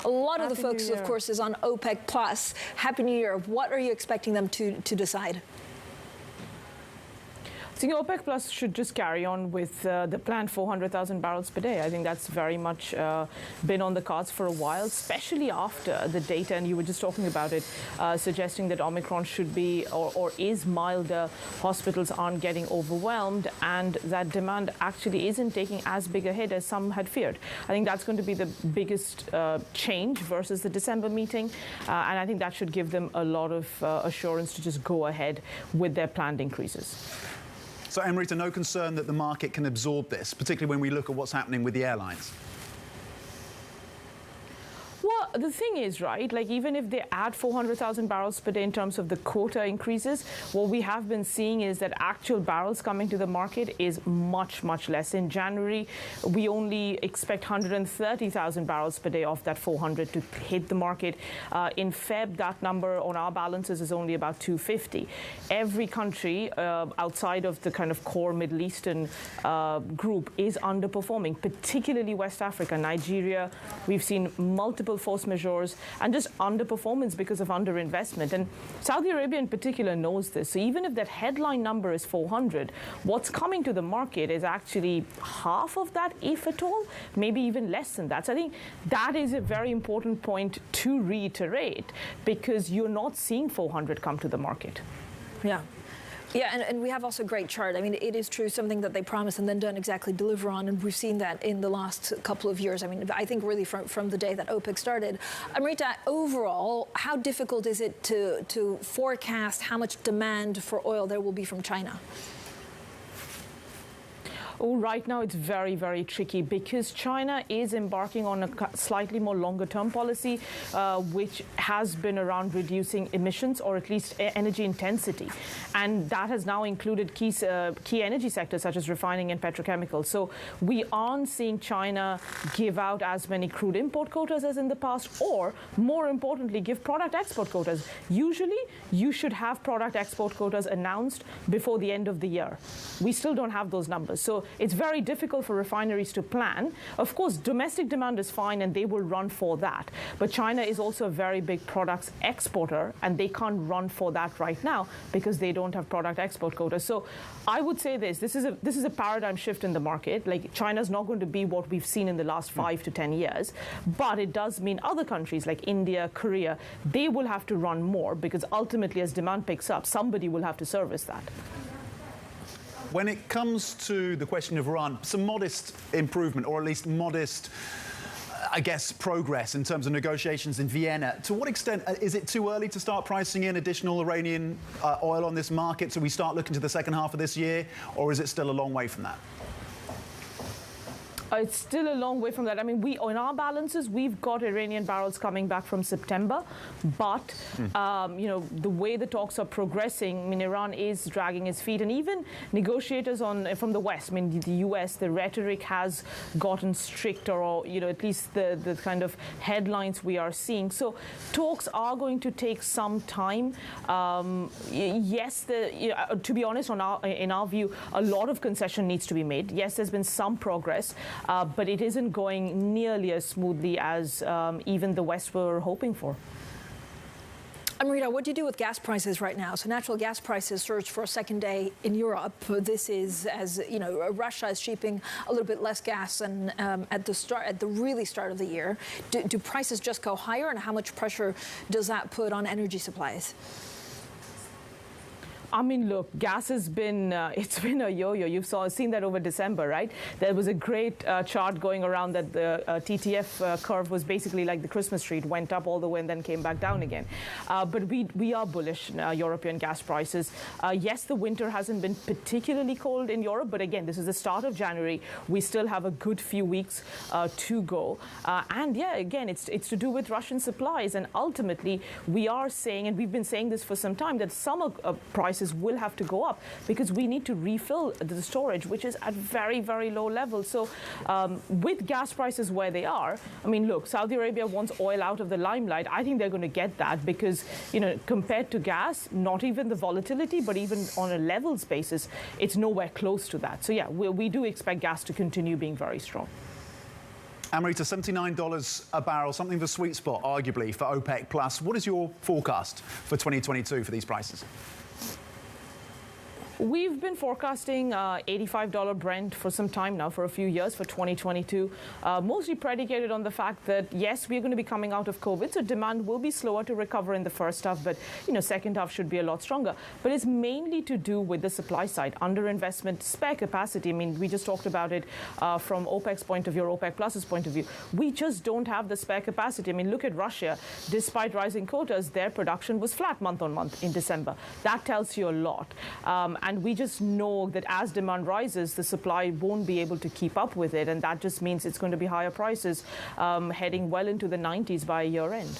A lot of the focus, of course, is on OPEC Plus. Happy New Year. What are you expecting them to decide? I think OPEC Plus should just carry on with the planned 400,000 barrels per day. I think that's very much been on the cards for a while, especially after the data, and you were just talking about it, suggesting that Omicron should be or is milder, hospitals aren't getting overwhelmed, and that demand actually isn't taking as big a hit as some had feared. I think that's going to be the biggest change versus the December meeting, and I think that should give them a lot of assurance to just go ahead with their planned increases. So, Amrita, no concern that the market can absorb this, particularly when we look at what's happening with the airlines? Well, the thing is, right, like even if they add 400,000 barrels per day in terms of the quota increases, what we have been seeing is that actual barrels coming to the market is much, much less. In January, we only expect 130,000 barrels per day of that 400 to hit the market. In Feb, that number on our balances is only about 250. Every country outside of the kind of core Middle Eastern group is underperforming, particularly West Africa, Nigeria. We've seen multiple force majeures and just underperformance because of underinvestment. And Saudi Arabia in particular knows this. So even if that headline number is 400, what's coming to the market is actually half of that, if at all, maybe even less than that. So I think that is a very important point to reiterate, because you're not seeing 400 come to the market. Yeah. Yeah, and we have also a great chart. I mean, it is true, something that they promise and then don't exactly deliver on, and we've seen that in the last couple of years. I mean, I think really from the day that OPEC started. Amrita, overall, how difficult is it to forecast how much demand for oil there will be from China? Oh, right now it's very, very tricky, because China is embarking on a slightly more longer-term policy, which has been around reducing emissions, or at least energy intensity. And that has now included key energy sectors such as refining and petrochemicals. So we aren't seeing China give out as many crude import quotas as in the past, or more importantly, give product export quotas. Usually, you should have product export quotas announced before the end of the year. We still don't have those numbers. So it's very difficult for refineries to plan. Of course, domestic demand is fine and they will run for that. But China is also a very big products exporter, and they can't run for that right now because they don't have product export quotas. So I would say this is a paradigm shift in the market. Like, China's not going to be what we've seen in the last 5 to 10 years. But it does mean other countries like India, Korea, they will have to run more, because ultimately as demand picks up, somebody will have to service that. When it comes to the question of Iran, some modest improvement, or at least modest, I guess, progress in terms of negotiations in Vienna. To what extent is it too early to start pricing in additional Iranian oil on this market, so we start looking to the second half of this year, or is it still a long way from that? It's still a long way from that. I mean, on our balances, we've got Iranian barrels coming back from September. But, you know, the way the talks are progressing, I mean, Iran is dragging its feet. And even negotiators from the West, I mean, the US, the rhetoric has gotten stricter, or, you know, at least the kind of headlines we are seeing. So talks are going to take some time. Yes, to be honest, in our view, a lot of concession needs to be made. Yes, there's been some progress. But it isn't going nearly as smoothly as even the West were hoping for. Amrita, what do you do with gas prices right now? So natural gas prices surged for a second day in Europe. This is, as you know, Russia is shipping a little bit less gas than at the really start of the year. Do prices just go higher, and how much pressure does that put on energy supplies? I mean, look, gas has been, it's been a yo-yo. You've seen that over December, right? There was a great chart going around that the TTF curve was basically like the Christmas tree. It went up all the way and then came back down again. But we are bullish in European gas prices. Yes, the winter hasn't been particularly cold in Europe, but again, this is the start of January. We still have a good few weeks to go. And yeah, again, it's to do with Russian supplies. And ultimately, we are saying, and we've been saying this for some time, that summer prices will have to go up because we need to refill the storage, which is at very, very low levels. So with gas prices where they are, I mean, look, Saudi Arabia wants oil out of the limelight. I think they're going to get that because, you know, compared to gas, not even the volatility, but even on a levels basis, it's nowhere close to that. So yeah, we do expect gas to continue being very strong. Amrita, $79 a barrel, something of a sweet spot, arguably, for OPEC Plus. What is your forecast for 2022 for these prices? We've been forecasting $85 Brent for some time now, for a few years, for 2022, mostly predicated on the fact that, yes, we're going to be coming out of COVID, so demand will be slower to recover in the first half, but, second half should be a lot stronger. But it's mainly to do with the supply side, underinvestment, spare capacity. I mean, we just talked about it from OPEC's point of view, or OPEC Plus's point of view. We just don't have the spare capacity. I mean, look at Russia. Despite rising quotas, their production was flat month on month in December. That tells you a lot. And we just know that as demand rises, the supply won't be able to keep up with it. And that just means it's going to be higher prices heading well into the 90s by year end.